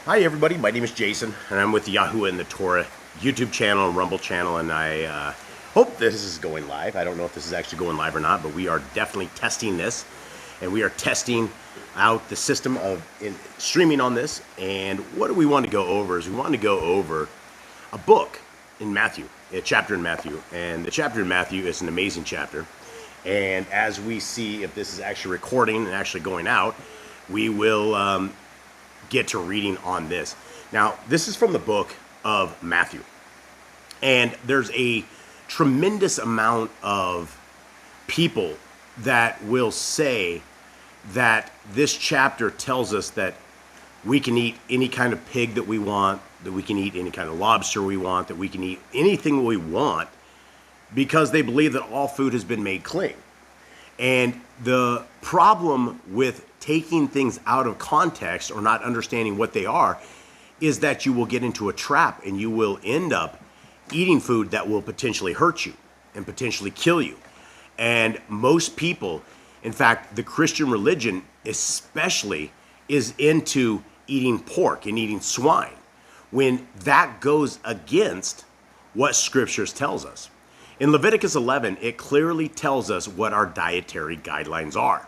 Hi everybody, my name is Jason, and I'm with Yahoo and the Torah YouTube channel and Rumble channel, and I hope this is going live. I don't know if this is actually going live or not, but we are definitely testing this, and we are testing out the system of streaming on this. And what do we want to go over is we want to go over a book in Matthew, a chapter in Matthew, and the chapter in Matthew is an amazing chapter. And as we see if this is actually recording and actually going out, we will get to reading on this. Now, this is from the book of Matthew, and there's a tremendous amount of people that will say that this chapter tells us that we can eat any kind of pig that we want, that we can eat any kind of lobster we want, that we can eat anything we want, because they believe that all food has been made clean. And the problem with taking things out of context or not understanding what they are is that you will get into a trap and you will end up eating food that will potentially hurt you and potentially kill you. And most people, in fact, the Christian religion especially, is into eating pork and eating swine when that goes against what Scriptures tells us. In Leviticus 11, it clearly tells us what our dietary guidelines are.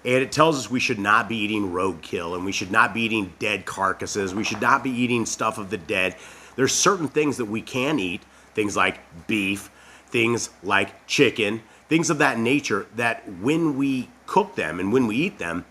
And it tells us we should not be eating roadkill, and we should not be eating dead carcasses. We should not be eating stuff of the dead. There's certain things that we can eat, things like beef, things like chicken, things of that nature, that when we cook them and when we eat them,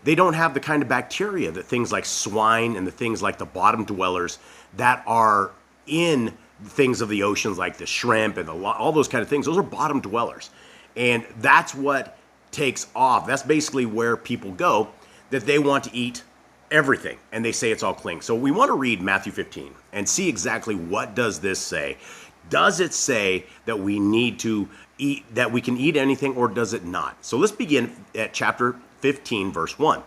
they don't have the kind of bacteria that things like swine and the things like the bottom dwellers that are in things of the oceans, like the shrimp and all those kind of things. Those are bottom dwellers. And that's what takes off. That's basically where people go, that they want to eat everything and they say it's all clean. So we want to read Matthew 15 and see exactly what does this say. Does it say that we need to eat, that we can eat anything, or does it not? So let's begin at chapter 15, verse 1.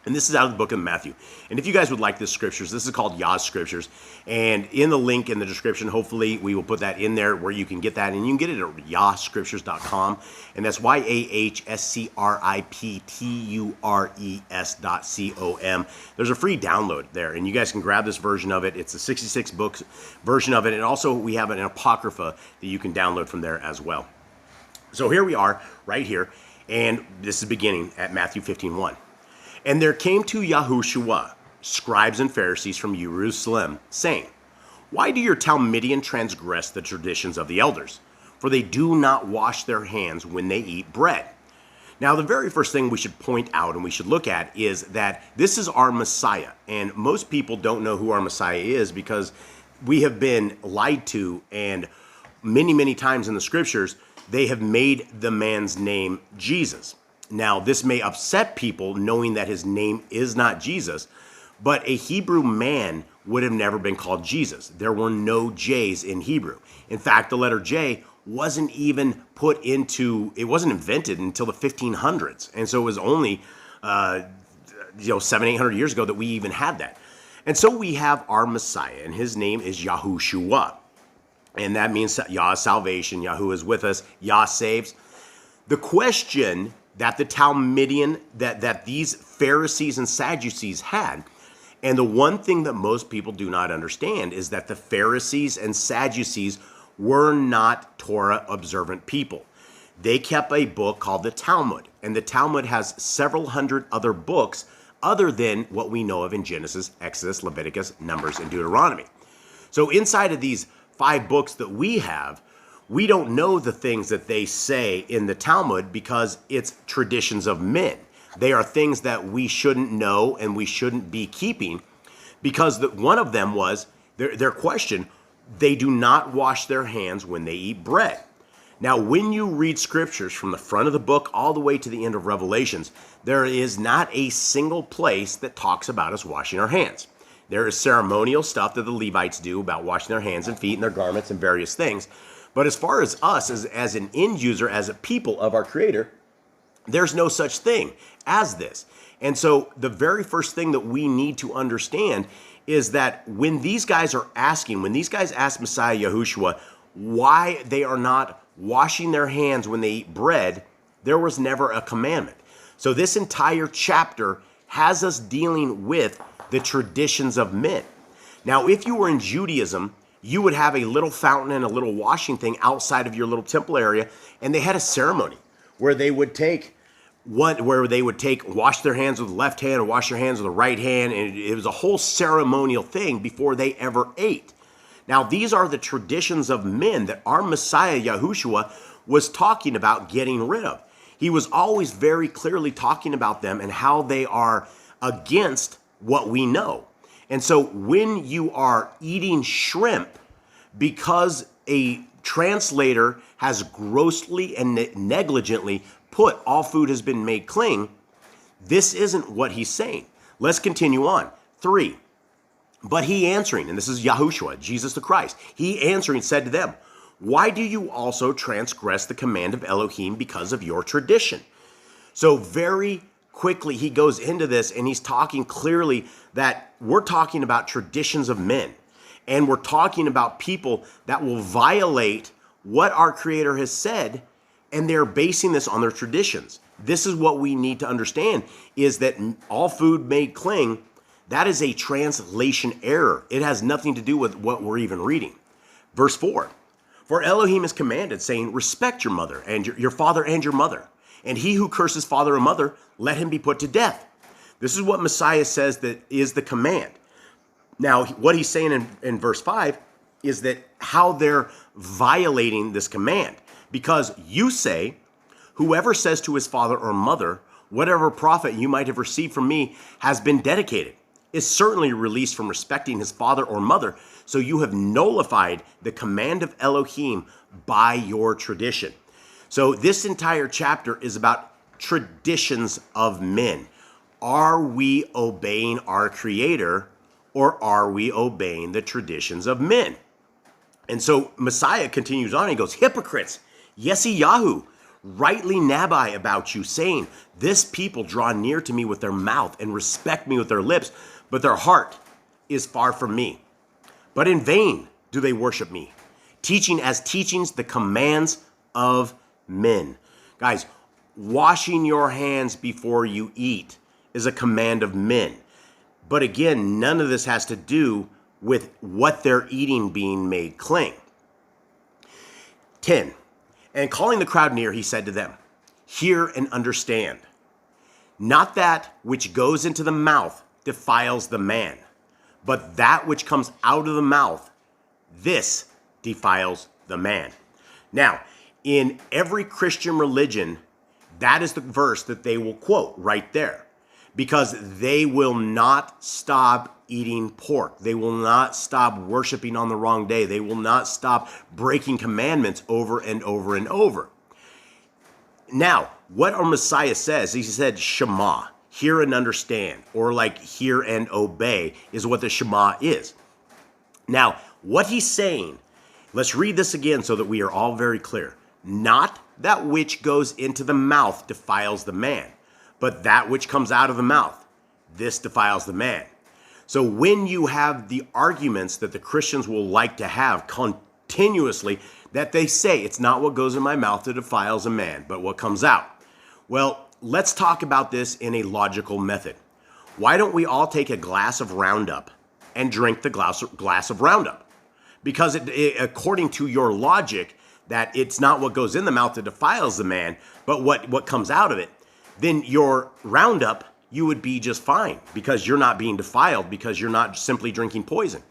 And this is out of the book of Matthew. And if you guys would like this scriptures, this is called Yah Scriptures. And in the link in the description, hopefully we will put that in there where you can get that. And you can get it at yahscriptures.com. And that's YAHSCRIPTURES.com. There's a free download there. And you guys can grab this version of it. It's a 66 book version of it. And also we have an Apocrypha that you can download from there as well. So here we are right here. And this is beginning at Matthew 15:1. And there came to Yahushua scribes and Pharisees from Jerusalem, saying, Why do your Talmudian transgress the traditions of the elders? For they do not wash their hands when they eat bread. Now, the very first thing we should point out and we should look at is that this is our Messiah. And most people don't know who our Messiah is because we have been lied to, and many, many times in the Scriptures, they have made the man's name Jesus. Now, this may upset people knowing that his name is not Jesus, but a Hebrew man would have never been called Jesus. There were no J's in Hebrew. In fact, the letter J wasn't even it wasn't invented until the 1500s. And so it was only, 700-800 years ago that we even had that. And so we have our Messiah, and his name is Yahushua. And that means Yah is salvation, Yahu is with us, Yah saves. The question that the Talmudian, that these Pharisees and Sadducees had, and the one thing that most people do not understand is that the Pharisees and Sadducees were not Torah observant people. They kept a book called the Talmud, and the Talmud has several hundred other books other than what we know of in Genesis, Exodus, Leviticus, Numbers, and Deuteronomy. So inside of these 5 books that we have, we don't know the things that they say in the Talmud because it's traditions of men. They are things that we shouldn't know and we shouldn't be keeping, because one of them was their question, they do not wash their hands when they eat bread. Now, when you read Scriptures from the front of the book all the way to the end of Revelations, there is not a single place that talks about us washing our hands. There is ceremonial stuff that the Levites do about washing their hands and feet and their garments and various things. But as far as us, as an end user, as a people of our Creator, there's no such thing as this. And so the very first thing that we need to understand is that when these guys ask Messiah Yahushua why they are not washing their hands when they eat bread, there was never a commandment. So this entire chapter has us dealing with the traditions of men. Now, if you were in Judaism, you would have a little fountain and a little washing thing outside of your little temple area, and they had a ceremony where they would wash their hands with the left hand or wash their hands with the right hand, and it was a whole ceremonial thing before they ever ate. Now, these are the traditions of men that our Messiah, Yahushua, was talking about getting rid of. He was always very clearly talking about them and how they are against what we know. And so when you are eating shrimp because a translator has grossly and negligently put all food has been made clean, this isn't what he's saying. Let's continue on. 3. But he answering, and this is Yahushua, Jesus the Christ, he answering said to them, why do you also transgress the command of Elohim because of your tradition? So very quickly he goes into this, and he's talking clearly that we're talking about traditions of men, and we're talking about people that will violate what our Creator has said, and they're basing this on their traditions. This is what we need to understand, is that all food made clean, that is a translation error. It has nothing to do with what we're even reading. Verse 4, for Elohim has commanded, saying, respect your mother and your father and your mother. And he who curses father or mother, let him be put to death. This is what Messiah says that is the command. Now, what he's saying in verse 5 is that how they're violating this command. Because you say, whoever says to his father or mother, whatever profit you might have received from me has been dedicated, is certainly released from respecting his father or mother. So you have nullified the command of Elohim by your tradition. So this entire chapter is about traditions of men. Are we obeying our Creator, or are we obeying the traditions of men? And so Messiah continues on. He goes, hypocrites, Yesi Yahu, rightly nabai about you, saying, this people draw near to me with their mouth and respect me with their lips, but their heart is far from me. But in vain do they worship me, teaching as teachings the commands of men. Guys, washing your hands before you eat is a command of men. But again, none of this has to do with what they're eating being made clean. 10. And calling the crowd near, he said to them, hear and understand. Not that which goes into the mouth defiles the man, but that which comes out of the mouth, this defiles the man. Now, in every Christian religion, that is the verse that they will quote right there, because they will not stop eating pork. They will not stop worshiping on the wrong day. They will not stop breaking commandments over and over and over. Now, what our Messiah says, he said, Shema, hear and understand, or like hear and obey is what the Shema is. Now, what he's saying, let's read this again so that we are all very clear. Not that which goes into the mouth defiles the man, but that which comes out of the mouth, this defiles the man. So when you have the arguments that the Christians will like to have continuously, that they say it's not what goes in my mouth that defiles a man, but what comes out. Well, let's talk about this in a logical method. Why don't we all take a glass of Roundup and drink the glass of Roundup? Because according to your logic, that it's not what goes in the mouth that defiles the man, but what comes out of it, then your Roundup, you would be just fine because you're not being defiled, because you're not simply drinking poison.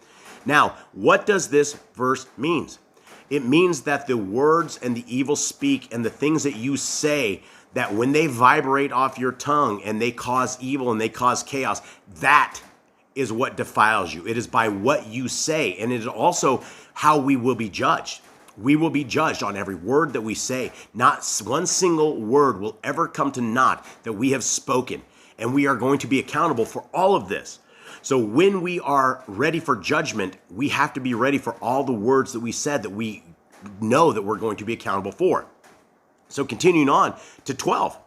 Now, what does this verse mean? It means that the words and the evil speak and the things that you say, that when they vibrate off your tongue and they cause evil and they cause chaos, that is what defiles you. It is by what you say, and it is also how we will be judged. We will be judged on every word that we say. Not one single word will ever come to naught that we have spoken, and we are going to be accountable for all of this. So when we are ready for judgment, we have to be ready for all the words that we said that we know that we're going to be accountable for. So continuing on to 12.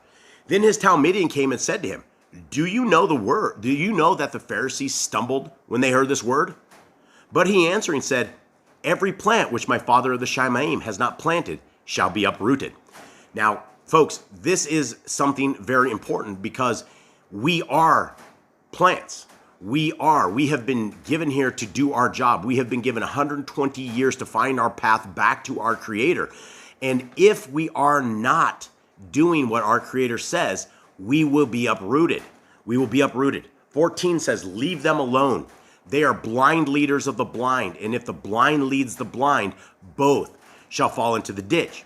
Then his Talmudian came and said to him, do you know the word? Do you know that the Pharisees stumbled when they heard this word? But he answering said, every plant which my father of the Shemaim has not planted shall be uprooted. Now, folks, this is something very important because we are plants. We have been given here to do our job. We have been given 120 years to find our path back to our Creator. And if we are not doing what our Creator says, we will be uprooted. We will be uprooted. 14 says, leave them alone. They are blind leaders of the blind. And if the blind leads the blind, both shall fall into the ditch.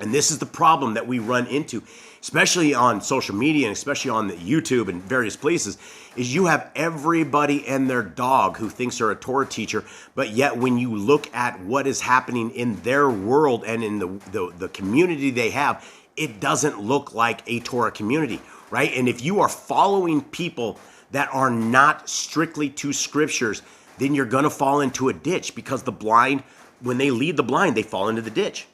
And this is the problem that we run into, especially on social media and especially on the YouTube and various places, is you have everybody and their dog who thinks they're a Torah teacher, but yet when you look at what is happening in their world and in the community they have, it doesn't look like a Torah community, right? And if you are following people that are not strictly to scriptures, then you're going to fall into a ditch, because the blind, when they lead the blind, they fall into the ditch.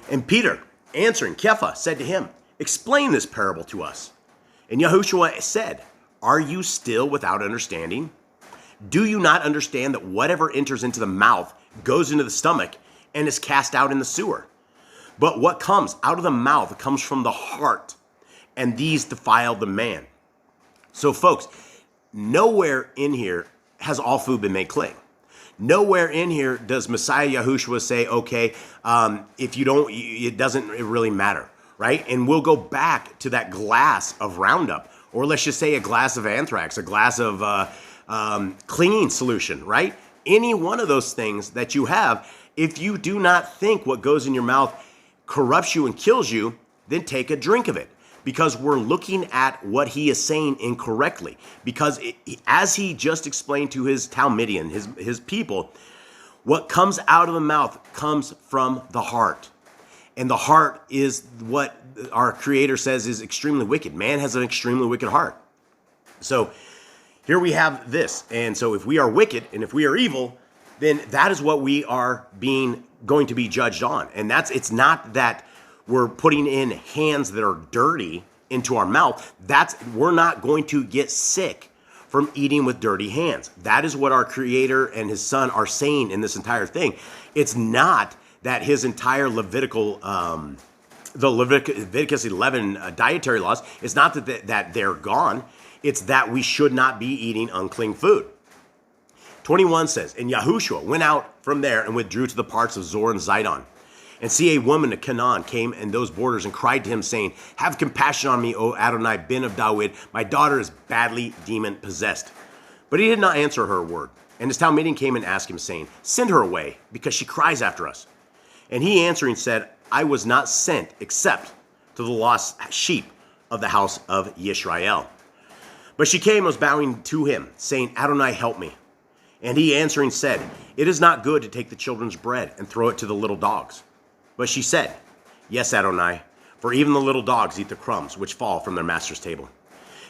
And Peter, answering, Kepha, said to him, explain this parable to us. And Yahushua said, are you still without understanding? Do you not understand that whatever enters into the mouth goes into the stomach and is cast out in the sewer? But what comes out of the mouth comes from the heart, and these defile the man. So folks, nowhere in here has all food been made clean. Nowhere in here does Messiah Yahushua say, okay, if you don't, it doesn't really matter, right? And we'll go back to that glass of Roundup, or let's just say a glass of anthrax, a glass of cleaning solution, right? Any one of those things that you have, if you do not think what goes in your mouth corrupts you and kills you, then take a drink of it. Because we're looking at what he is saying incorrectly. Because as he just explained to his Talmudian, his people, what comes out of the mouth comes from the heart. And the heart is what our Creator says is extremely wicked. Man has an extremely wicked heart. So here we have this. And so if we are wicked and if we are evil, then that is what we are going to be judged on. And it's not that we're putting in hands that are dirty into our mouth. We're not going to get sick from eating with dirty hands. That is what our Creator and his Son are saying in this entire thing. It's not that his entire Leviticus 11 dietary laws, it's not that they're gone. It's that we should not be eating unclean food. 21 says, and Yahushua went out from there and withdrew to the parts of Zor and Zidon. And see, a woman of Canaan came in those borders and cried to him, saying, have compassion on me, O Adonai, ben of David. My daughter is badly demon-possessed. But he did not answer her a word. And his Talmudian came and asked him, saying, send her away, because she cries after us. And he answering said, I was not sent except to the lost sheep of the house of Yisrael. But she came and was bowing to him, saying, Adonai, help me. And he answering said, it is not good to take the children's bread and throw it to the little dogs. But she said, yes, Adonai, for even the little dogs eat the crumbs which fall from their master's table.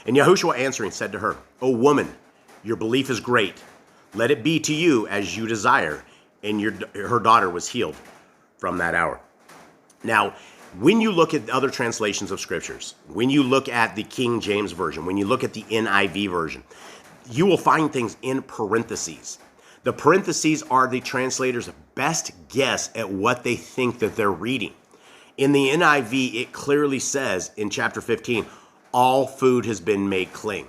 And Yahushua answering said to her, O woman, your belief is great. Let it be to you as you desire. And her daughter was healed from that hour. Now, when you look at other translations of scriptures, when you look at the King James Version, when you look at the NIV version, you will find things in parentheses. The parentheses are the translator's best guess at what they think that they're reading. In the NIV, it clearly says in chapter 15, all food has been made clean.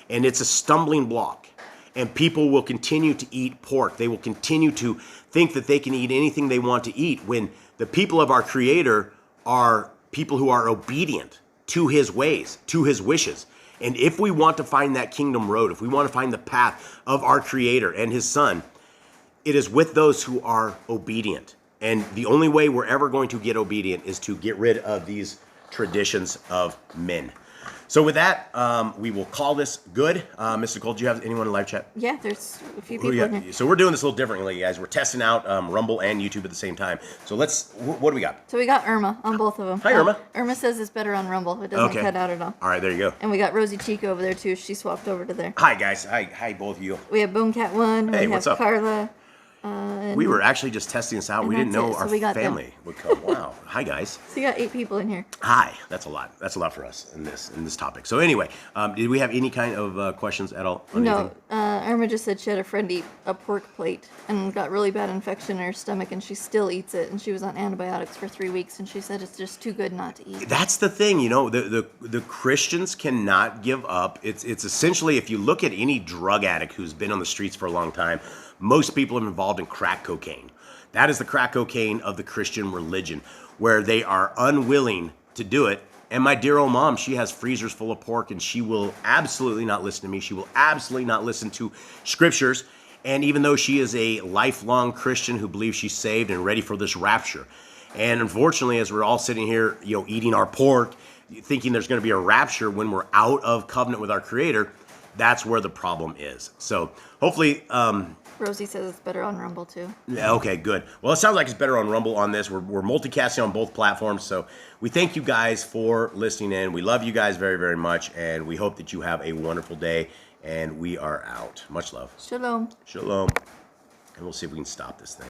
And it's a stumbling block. And people will continue to eat pork. They will continue to think that they can eat anything they want to eat, when the people of our Creator are people who are obedient to his ways, to his wishes. And if we want to find that kingdom road, if we want to find the path of our Creator and his Son, it is with those who are obedient. And the only way we're ever going to get obedient is to get rid of these traditions of men. So with that, we will call this good. Mr. Nicole, do you have anyone in live chat? Yeah, there's a few people in here. So we're doing this a little differently, guys. We're testing out Rumble and YouTube at the same time. So what do we got? So we got Irma on both of them. Hi, Irma. Irma says it's better on Rumble. It doesn't cut out at all. All right, there you go. And we got Rosie Chico over there, too. She swapped over to there. Hi, guys. Hi, both of you. We have Boomcat 1. Hey, we what's have up? Carla. We were actually just testing this out. We didn't know our family would come. Wow. Hi, guys. So you got 8 people in here. Hi. That's a lot. That's a lot for us in this topic. So anyway, did we have any kind of questions at all? No. Irma just said she had a friend eat a pork plate and got really bad infection in her stomach, and she still eats it. And she was on antibiotics for 3 weeks, and she said it's just too good not to eat. That's the thing, you know, the Christians cannot give up. It's essentially, if you look at any drug addict who's been on the streets for a long time, most people are involved in crack cocaine. That is the crack cocaine of the Christian religion, where they are unwilling to do it. And my dear old mom, she has freezers full of pork, and she will absolutely not listen to me. She will absolutely not listen to Scriptures. And even though she is a lifelong Christian who believes she's saved and ready for this rapture. And unfortunately, as we're all sitting here, you know, eating our pork, thinking there's going to be a rapture when we're out of covenant with our Creator, that's where the problem is. So hopefully... Rosie says it's better on Rumble, too. Yeah, okay, good. Well, it sounds like it's better on Rumble on this. We're multicasting on both platforms, so we thank you guys for listening in. We love you guys very, very much, and we hope that you have a wonderful day, and we are out. Much love. Shalom. Shalom. And we'll see if we can stop this thing.